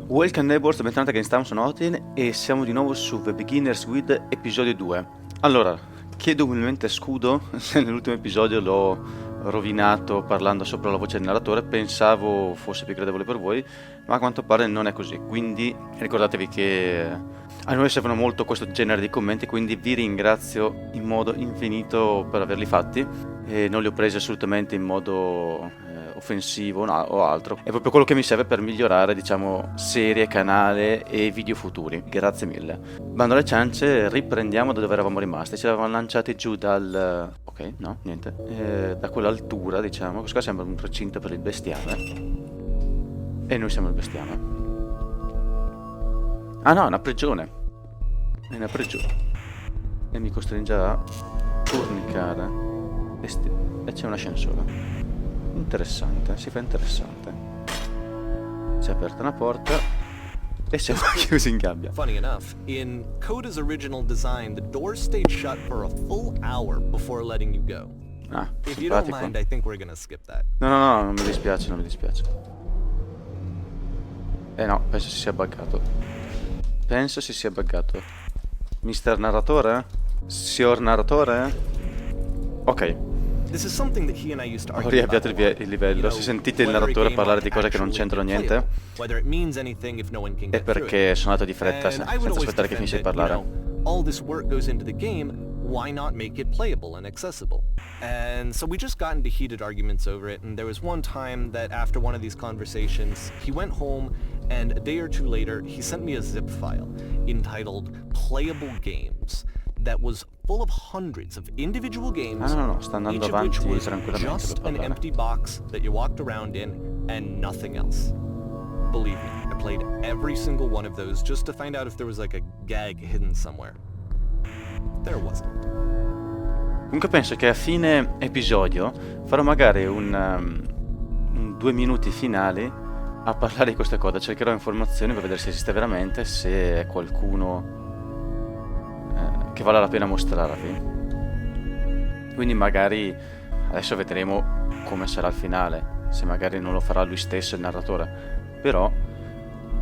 Welcome neighbors, bentornati a GameStar, sono Otin e siamo di nuovo su The Beginner's Guide episodio 2. Allora, chiedo umilmente scudo se nell'ultimo episodio l'ho rovinato parlando sopra la voce del narratore, pensavo fosse più gradevole per voi, ma a quanto pare non è così, quindi ricordatevi che a noi servono molto questo genere di commenti, quindi vi ringrazio in modo infinito per averli fatti e non li ho presi assolutamente in modo offensivo o altro. È proprio quello che mi serve per migliorare, diciamo, serie, canale e video futuri. Grazie mille. Bando alle ciance, riprendiamo da dove eravamo rimasti. Ci eravamo lanciati giù dal... ok, no, niente. Da quell'altura, diciamo. Questo qua sembra un recinto per il bestiame. E noi siamo il bestiame. Ah no, è una prigione. È una prigione. E mi costringe a fornicare. E c'è un ascensore. Interessante, si fa interessante. Si è aperta una porta e siamo chiusi in gabbia. Funny enough, in Coda's original design, the doors stayed shut for a full hour before letting you go. Ah, If you don't simpatico. mind, I think we're gonna skip that. No, non mi dispiace, non mi dispiace. No, penso si sia buggato. Penso si sia buggato. Mister narratore? Signor narratore? Ok. This is something that he and I used to Ho argue about riavviato a lot. il livello. You know, Se sentite il whether a narratore game parlare ought di cose che non actually c'entrano be niente, playable, whether it means anything if no one can è get through perché it. sono andato di fretta And I would senza always aspettare che defend finisce di that, you parlare. know, all this work goes into the game, why not make it playable and accessible? And so we just got into heated arguments over it, and there was one time that after one of these conversations, he went home, and a day or two later, he sent me a zip file entitled Playable Games that was full of hundreds of individual games, No, sta andando each of which avanti was tranquillamente just per an parlare. empty box that you walked around in and nothing else. Believe me, I played every single one of those just to find out if there was like a gag hidden somewhere. There wasn't. Comunque penso che a fine episodio farò magari un 2 minuti finali a parlare di questa cosa. Cercherò informazioni per vedere se esiste veramente, se è qualcuno che vale la pena mostrarvi. Quindi magari adesso vedremo come sarà il finale, se magari non lo farà lui stesso il narratore, però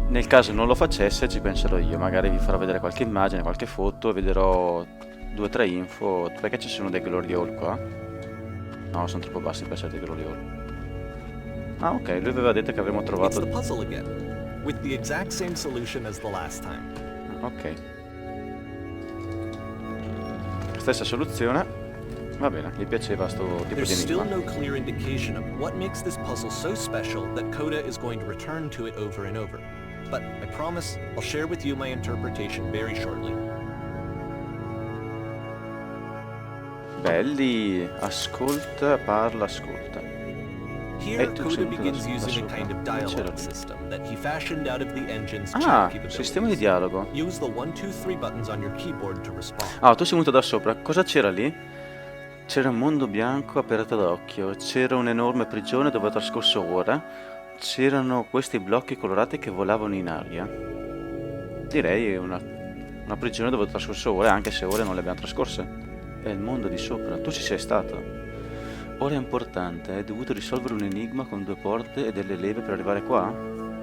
nel caso non lo facesse ci penserò io, magari vi farò vedere qualche immagine, qualche foto, vedrò 2 o 3 info. Perché ci sono dei glory hole qua? No, sono troppo bassi per essere dei glory hole. Ah ok, lui aveva detto che avremmo It's trovato... the puzzle again, with the exact same solution as the last time. Ok. Stessa soluzione. Va bene, gli piaceva sto tipo There's di still enigma. no clear indication of what makes this puzzle so special that Coda is going to return to it over and over. But I promise I'll share with you my interpretation very shortly. Belli, ascolta, parla, ascolta. Here, tu Coda sei begins da using a sopra. kind of C'era dialogue lui. system that he fashioned out of the engine's chat Ah, capabilities. sistema di dialogo. Use the 1, 2, 3 buttons on your keyboard to respond. Ah, tu sei venuto da sopra. Cosa c'era lì? C'era un mondo bianco aperto d'occhio. C'era un'enorme prigione dove ho trascorso ore. C'erano questi blocchi colorati che volavano in aria. Direi una prigione dove ho trascorso ore, anche se ore non le abbiamo trascorse. È il mondo di sopra. Tu ci sei stato. Ora è importante, hai dovuto risolvere un enigma con 2 porte e delle leve per arrivare qua?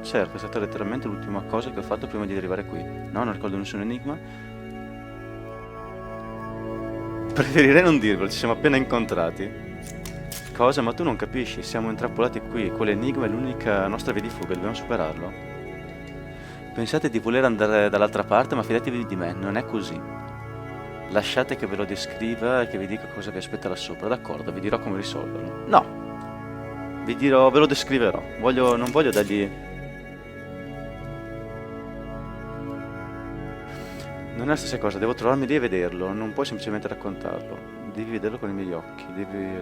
Certo, è stata letteralmente l'ultima cosa che ho fatto prima di arrivare qui. No, non ricordo nessun enigma. Preferirei non dirvelo, ci siamo appena incontrati. Cosa? Ma tu non capisci, siamo intrappolati qui. Quell'enigma è l'unica nostra via di fuga, dobbiamo superarlo. Pensate di voler andare dall'altra parte, ma fidatevi di me, non è così. Lasciate che ve lo descriva e che vi dica cosa vi aspetta là sopra, d'accordo? Vi dirò come risolverlo. No! Vi dirò, ve lo descriverò. Non voglio dargli... Non è la stessa cosa, devo trovarmi lì e vederlo, non puoi semplicemente raccontarlo. Devi vederlo con i miei occhi,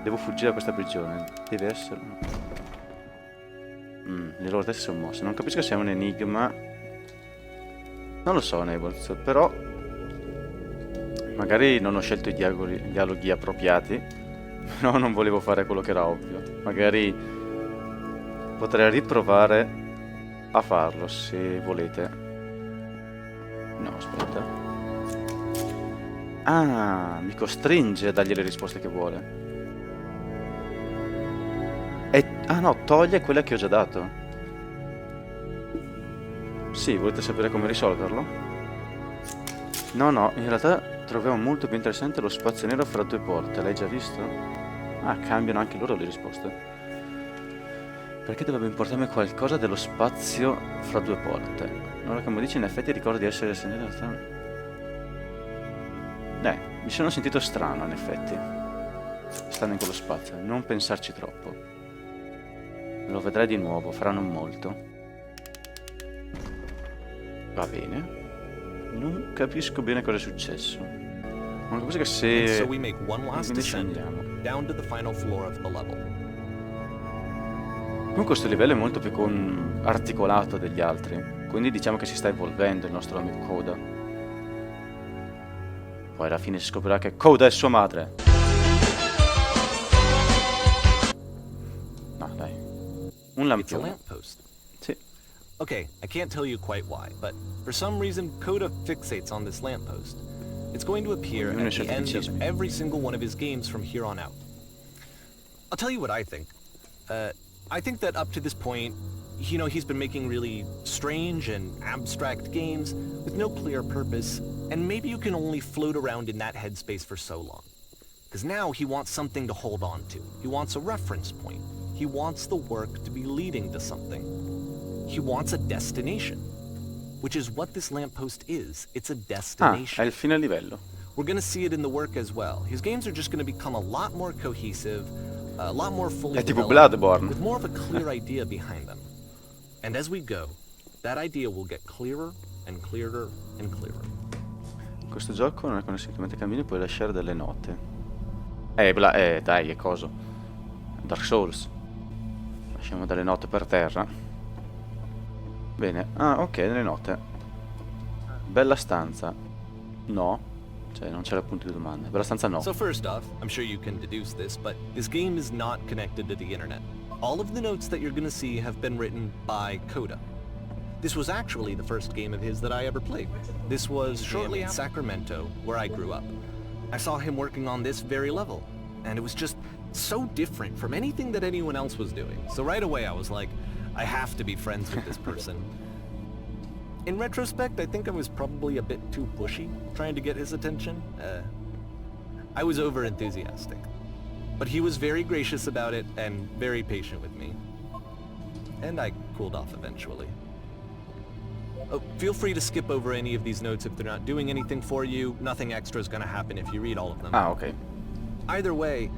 devo fuggire da questa prigione. Deve essere... le loro teste sono mosse, non capisco se è un enigma. Non lo so, Neighbors, però... Magari non ho scelto i dialoghi appropriati, però non volevo fare quello che era ovvio. Magari potrei riprovare a farlo, se volete. No, aspetta. Ah, mi costringe a dargli le risposte che vuole. Ah no, toglie quella che ho già dato. Sì, volete sapere come risolverlo? No, in realtà troviamo molto più interessante lo spazio nero fra due porte. L'hai già visto? Ah, cambiano anche loro le risposte. Perché dovrebbe importarmi qualcosa dello spazio fra due porte? Ora che mi dici, in effetti ricordo di essere sentito strano. Mi sono sentito strano, in effetti, stando in quello spazio. Non pensarci troppo. Lo vedrai di nuovo, fra non molto. Va bene. Non capisco bene cosa è successo. Una cosa che se... So we make one last ne descent scendiamo. down to the final floor of the level. Comunque questo livello è molto più articolato degli altri. Quindi diciamo che si sta evolvendo il nostro amico Coda. Poi alla fine si scoprirà che Coda è sua madre. No, dai. Un It's a lampione. lamppost. Sì. Okay, I can't tell you quite why, but for some reason Coda fixates on this lamppost. It's going to appear Ognuno at ha the end of feticismi. every single one of his games from here on out. I'll tell you what I think. I think that up to this point, he's been making really strange and abstract games with no clear purpose, and maybe you can only float around in that headspace for so long. Because now he wants something to hold on to. He wants a reference point. He wants the work to be leading to something. He wants a destination, which is what this lamppost is. It's a Ah, è destination. il fine livello. We're going to see it in the work as well. His games are just going to become a lot more cohesive, a lot more fully È tipo developed, Bloodborne. with more of a clear idea behind them. And as we go, that idea will get clearer and clearer and clearer. Questo gioco non è quando semplicemente cammini, puoi lasciare delle note. Dai, che coso? Dark Souls. Lasciamo delle note per terra. Bene. Ah, ok, delle note. Bella stanza. No. Cioè, non c'era punto di domanda. Bella stanza no. So first off, I'm sure you can deduce this, but this game is not connected to the internet. All of the notes that you're going to see have been written by Coda. This was actually the first game of his that I ever played. This was shortly after Sacramento, where I grew up. I saw him working on this very level, and it was just so different from anything that anyone else was doing. So right away I was like, I have to be friends with this person. In retrospect, I think I was probably a bit too pushy, trying to get his attention. I was over-enthusiastic. But he was very gracious about it and very patient with me. And I cooled off eventually. Feel free to skip over any of these notes if they're not doing anything for you. Nothing extra is going to happen if you read all of them. Ah, ok. Either way,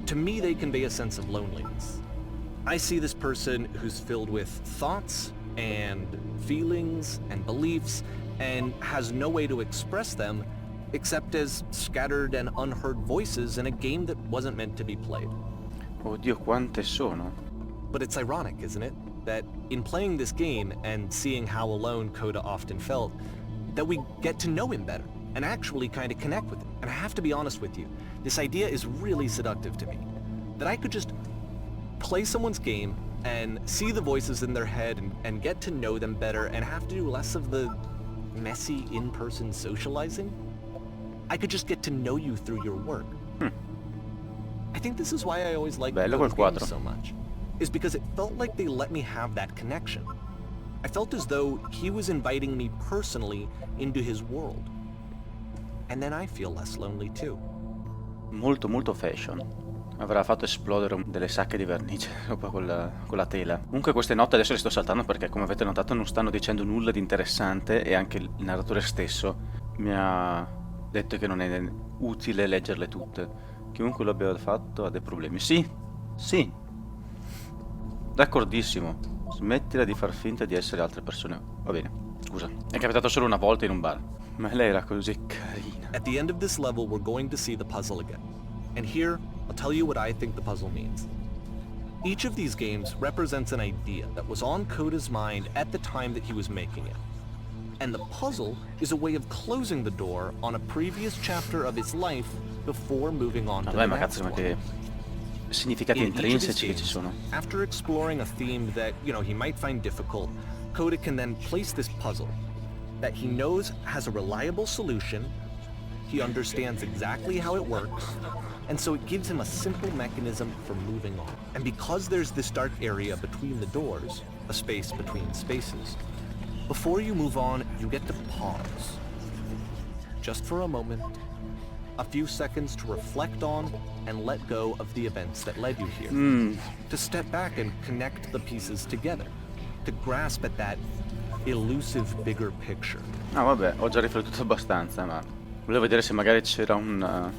to me they convey a sense of loneliness. I see this person who's filled with thoughts and feelings and beliefs and has no way to express them except as scattered and unheard voices in a game that wasn't meant to be played. Oddio, quante sono? But it's ironic, isn't it? That in playing this game and seeing how alone Coda often felt, that we get to know him better and actually kind of connect with him. And I have to be honest with you, this idea is really seductive to me. That I could just play someone's game and see the voices in their head and get to know them better and have to do less of the messy in-person socializing. I could just get to know you through your work. I think this is why I always liked Bello those quel games quadro. so much, is because it felt like they let me have that connection. I felt as though he was inviting me personally into his world. And then I feel less lonely too. Molto, molto fashion. Avrà fatto esplodere delle sacche di vernice sopra con la tela. Comunque queste note adesso le sto saltando perché, come avete notato, non stanno dicendo nulla di interessante e anche il narratore stesso mi ha detto che non è utile leggerle tutte. Chiunque lo abbia fatto ha dei problemi. Sì, sì. D'accordissimo. Smettila di far finta di essere altre persone. Va bene, scusa. È capitato solo una volta in un bar. Ma lei era così carina. At the end of this level, we're going to see the puzzle again. And here, I'll tell you what I think the puzzle means. Each of these games represents an idea that was on Coda's mind at the time that he was making it. And the puzzle is a way of closing the door on a previous chapter of his life before moving on to Vabbè, the ma next cazzo, ma one. che significati In each of his intrinseci che ci games, sono. after exploring a theme that, he might find difficult, Coda can then place this puzzle that he knows has a reliable solution, he understands exactly how it works, and so it gives him a simple mechanism for moving on. And because there's this dark area between the doors, a space between spaces, Before you move on, you get to pause. Just for a moment. A few seconds to reflect on and let go of the events that led you here. To step back and connect the pieces together. To grasp at that elusive bigger picture. Ah vabbè, ho già riflettuto abbastanza, ma volevo vedere se magari c'era un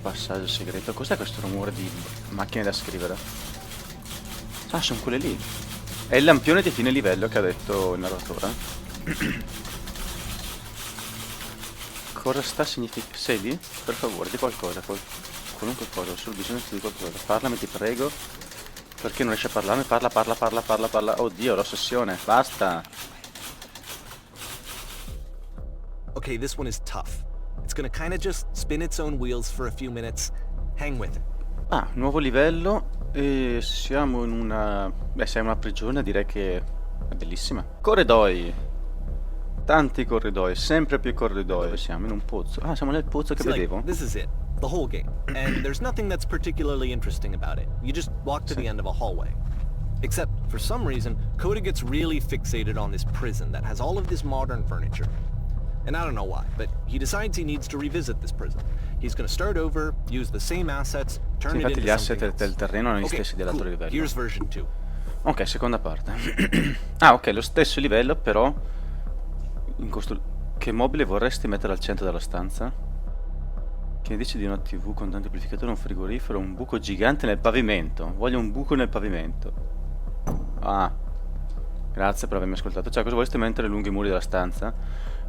passaggio segreto. Cos'è questo rumore di macchine da scrivere? Ah, sono quelle lì. È il lampione di fine livello che ha detto il narratore. Cosa sta significando? Sei lì? Per favore, di qualcosa, qualunque cosa, ho solo bisogno di qualcosa. Parlami, ti prego. Perché non riesci a parlarmi? Parla. Oddio, l'ossessione, basta. Okay, this one is tough. It's gonna kinda just spin its own wheels for a few minutes. Hang with it. Ah, nuovo livello e siamo in una... Beh, siamo in una prigione, direi che è bellissima. Corridoi. Tanti corridoi, sempre più corridoi. Dove siamo? In un pozzo. Ah, siamo nel pozzo che See, vedevo. like, this is it. The whole game. And there's nothing that's particularly interesting about it. You just walk to the end of a hallway. Except, for some reason, Coda gets really fixated on this prison that has all of this modern furniture. And I don't know why, but he decides he needs to revisit this prison. He's gonna start over, use the same assets, turn it Infatti into gli asset something del else. terreno erano gli Okay, stessi dell'altro cool. livello. Here's version 2. Ok, seconda parte. Ah, ok, lo stesso livello, però che mobile vorresti mettere al centro della stanza? Che ne dici di una TV con tanto amplificatore, un frigorifero, un buco gigante nel pavimento? Voglio un buco nel pavimento. Ah, grazie per avermi ascoltato. Cioè, cosa vorresti mettere lungo i muri della stanza?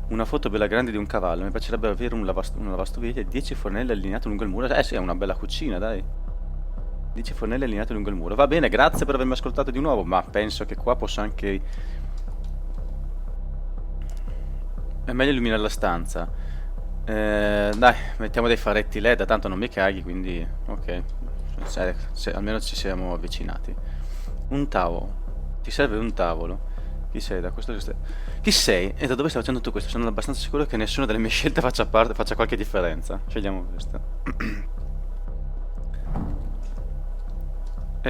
Una foto bella grande di un cavallo. Mi piacerebbe avere una lavastoviglie e 10 fornelli allineati lungo il muro. Sì, è una bella cucina, dai. 10 fornelli allineati lungo il muro. Va bene, grazie per avermi ascoltato di nuovo. Ma penso che qua posso anche... È meglio illuminare la stanza. Dai, mettiamo dei faretti LED, tanto non mi caghi, quindi... Ok. Almeno ci siamo avvicinati. Un tavolo. Ti serve un tavolo. Chi sei? Da questo Chi sei? E da dove stai facendo tutto questo? Sono abbastanza sicuro che nessuna delle mie scelte faccia qualche differenza. Scegliamo questa.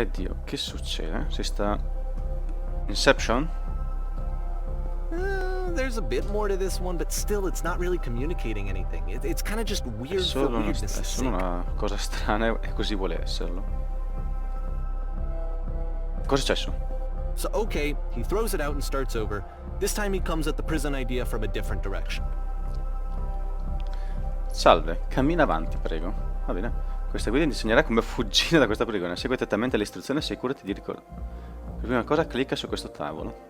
Dio, che succede? Si sta... Inception? There's a bit more to this one, but still it's not really communicating anything. It's kind of just weird for weirdness' È sake. solo una cosa strana e così vuole esserlo. Cosa è successo? So okay, he throws it out and starts over. This time he comes at the prison idea from a different direction. Salve, cammina avanti, prego. Va bene. Questa guida ti insegnerà come fuggire da questa prigione. Segui attentamente le istruzioni e assicurati di ricordare. Per prima cosa clicca su questo tavolo.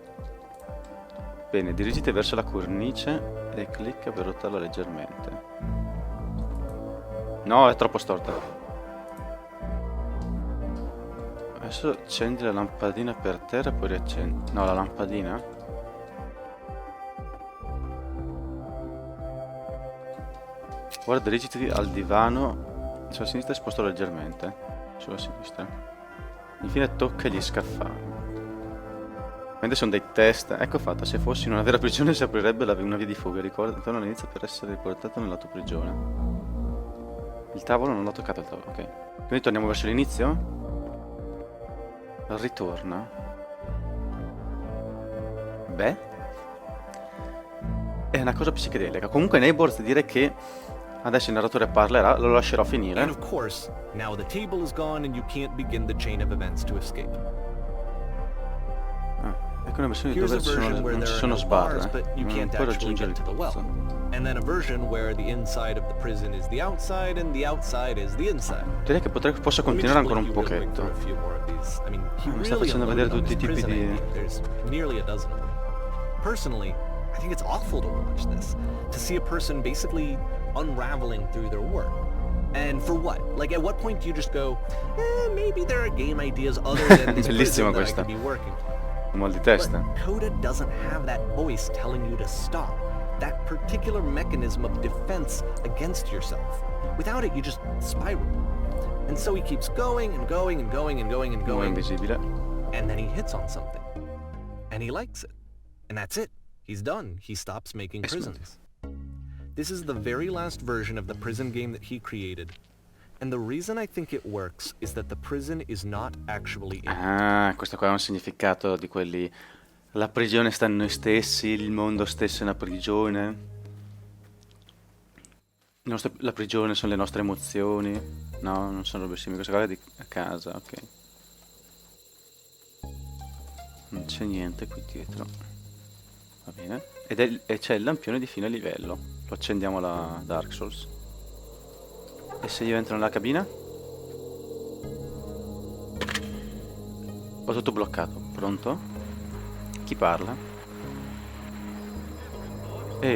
Bene, dirigiti verso la cornice e clicca per rotarla leggermente. No, è troppo storta. Adesso accendi la lampadina per terra e poi riaccendi... No, la lampadina? Ora dirigiti al divano sulla sinistra e sposto leggermente. Sulla sinistra. Infine tocca gli scaffali. Mentre sono dei test. Ecco fatto, se fossi in una vera prigione si aprirebbe una via di fuga. Ricorda, torna all'inizio per essere riportato nella tua prigione. Il tavolo non l'ho toccato il tavolo, ok. Quindi torniamo verso l'inizio. Ritorna. Beh, è una cosa psichedelica. Comunque Neighbors direi che adesso il narratore parlerà, lo lascerò finire. And of course, now the table is gone and you can't begin the chain of events to escape. Ecco una versione Here's a dove version where non ci there are sono no bars, sbarre. but you Non can't puoi actually raggiungere get il to the well. pozzo. And then a version where the inside of the prison is the outside and the outside is the inside. Direi che posso continuare ancora un pochetto. Mi sta facendo vedere tutti i tipi di... There's nearly a dozen of them. Personally, I think it's awful to watch this. To see a person basically unraveling through their work. And for what? Like, at what point do you just go, maybe there are game ideas other than this Bellissima prison that I questa. could be working on. Un mal di testa. But Coda doesn't have that voice telling you to stop. That particular mechanism of defense against yourself. Without it, you just spiral. And so he keeps going and going and going and going and Uomo going. invisibile. And then he hits on something. And he likes it. And that's it. He's done. He stops making prisons. This is the very last version of the prison game that he created. And the reason I think it works is that the prison is not actually in. Ah, questo qua ha un significato di quelli La prigione sta in noi stessi, il mondo stesso è una prigione. La prigione sono le nostre emozioni. No, non sono robe simili, questa cosa è di a casa, ok. Non c'è niente qui dietro. Va bene. E c'è il lampione di fine livello. Lo accendiamo alla Dark Souls. E se io entro nella cabina? Ho tutto bloccato. Pronto? Chi parla?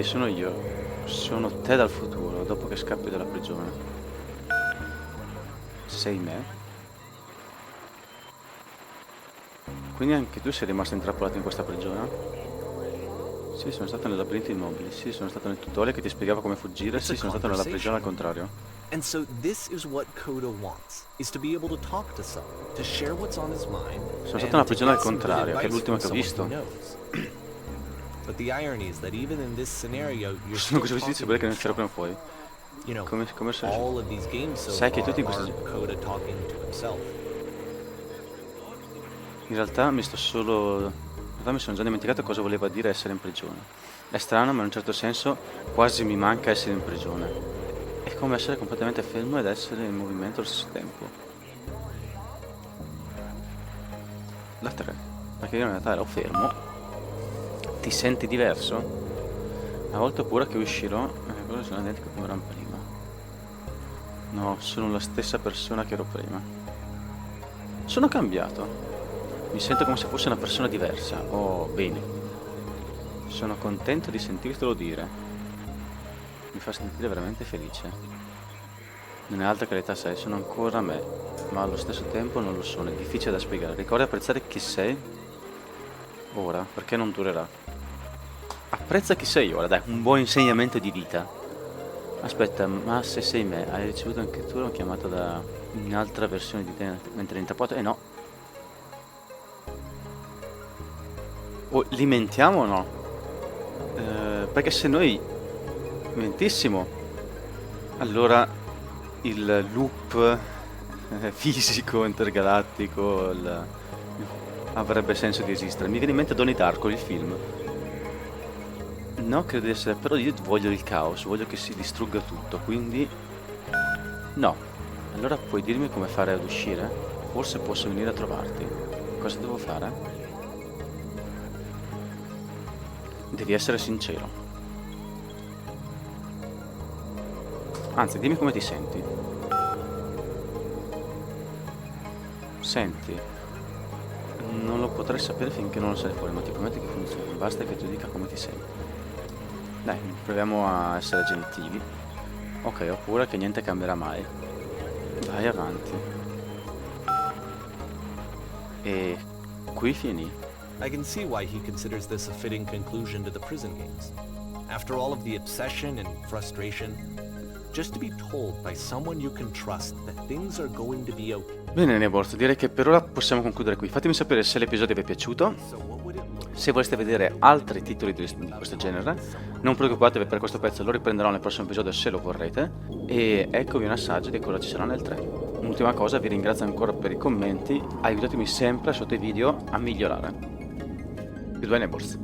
Sono io. Sono te dal futuro, dopo che scappi dalla prigione. Sei me? Quindi anche tu sei rimasto intrappolato in questa prigione? Sì, sono stato nel labirinto immobile. Sì, sono stato nel tutorial che ti spiegava come fuggire. Sì, sono stato nella prigione al contrario. And so this is what Coda wants, is to be able to talk to someone, to share what's on his mind. Sono stato nella prigione al contrario, che è l'ultima che ho visto. But the irony is that even in this scenario, you're Sono still così felice di sapere che ne uscirò prima o poi. you know, Come sono? all of these games so Sai che far tutti questi are Coda talking to himself. In realtà mi sono già dimenticato cosa voleva dire essere in prigione. È strano, ma in un certo senso quasi mi manca essere in prigione. È come essere completamente fermo ed essere in movimento allo stesso tempo. La 3. Perché io in realtà ero fermo. Ti senti diverso? A volte ho paura che uscirò e le cose sono identiche come erano prima. No, sono la stessa persona che ero prima. Sono cambiato. Mi sento come se fossi una persona diversa. Oh, bene. Sono contento di sentirtelo dire. Mi fa sentire veramente felice. Non è altro che l'età 6, sono ancora me, ma allo stesso tempo non lo sono, è difficile da spiegare. Ricorda apprezzare chi sei ora, perché non durerà. Apprezza chi sei ora, dai, un buon insegnamento di vita. Aspetta, ma se sei me, hai ricevuto anche tu una chiamata da un'altra versione di te mentre intrapposto? No. O li mentiamo o no? Perché se noi mentissimo, allora il loop fisico intergalattico avrebbe senso di esistere. Mi viene in mente Donnie Darko, il film. No, credo di essere, però io voglio il caos, voglio che si distrugga tutto, quindi no. Allora puoi dirmi come fare ad uscire? Forse posso venire a trovarti. Cosa devo fare? Devi essere sincero. Anzi, dimmi come ti senti. Senti, non lo potrai sapere finché non lo sai fuori, ma ti prometto che funziona. Basta che tu dica come ti senti. Dai, proviamo a essere gentili. Ok, ho paura che niente cambierà mai. Vai avanti. E qui finì. I can see why he considers this a fitting conclusion to the prison games. After all of the obsession and frustration, just to be told by someone you can trust that things are going to be okay. Bene, Neborto, direi che per ora possiamo concludere qui. Fatemi sapere se l'episodio vi è piaciuto, se voleste vedere altri titoli di questo genere. Non preoccupatevi, per questo pezzo lo riprenderò nel prossimo episodio se lo vorrete. E eccovi un assaggio di cosa ci sarà nel 3. Un'ultima cosa, vi ringrazio ancora per i commenti, aiutatemi sempre sotto i video a migliorare. Goodbye, Neighbors.